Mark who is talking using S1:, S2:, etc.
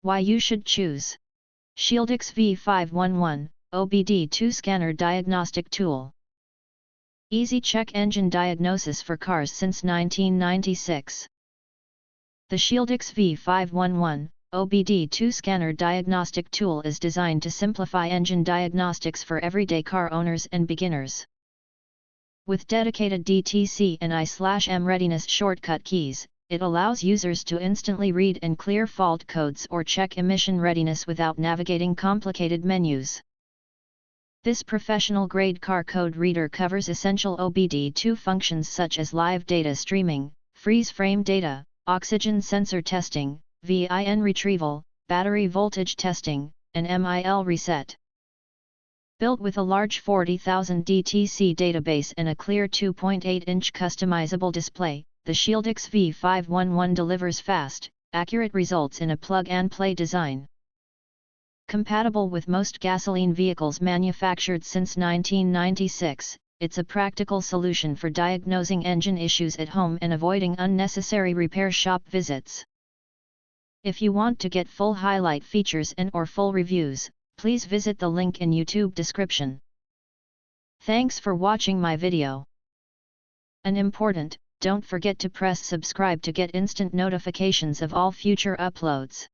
S1: Why you should choose SHIELDIX V511 OBD2 Scanner Diagnostic Tool. Easy check engine diagnosis for cars since 1996. The SHIELDIX V511 OBD2 Scanner Diagnostic Tool is designed to simplify engine diagnostics for everyday car owners and beginners. With dedicated DTC and I/M Readiness shortcut keys, it allows users to instantly read and clear fault codes or check emission readiness without navigating complicated menus. This professional-grade car code reader covers essential OBD2 functions such as live data streaming, freeze frame data, oxygen sensor testing, VIN retrieval, battery voltage testing, and MIL reset. Built with a large 40,000 DTC database and a clear 2.8-inch customizable display, the SHIELDIX V511 delivers fast, accurate results in a plug-and-play design. Compatible with most gasoline vehicles manufactured since 1996, it's a practical solution for diagnosing engine issues at home and avoiding unnecessary repair shop visits. If you want to get full highlight features and/or full reviews, please visit the link in YouTube description. Thanks for watching my video. And important, don't forget to press subscribe to get instant notifications of all future uploads.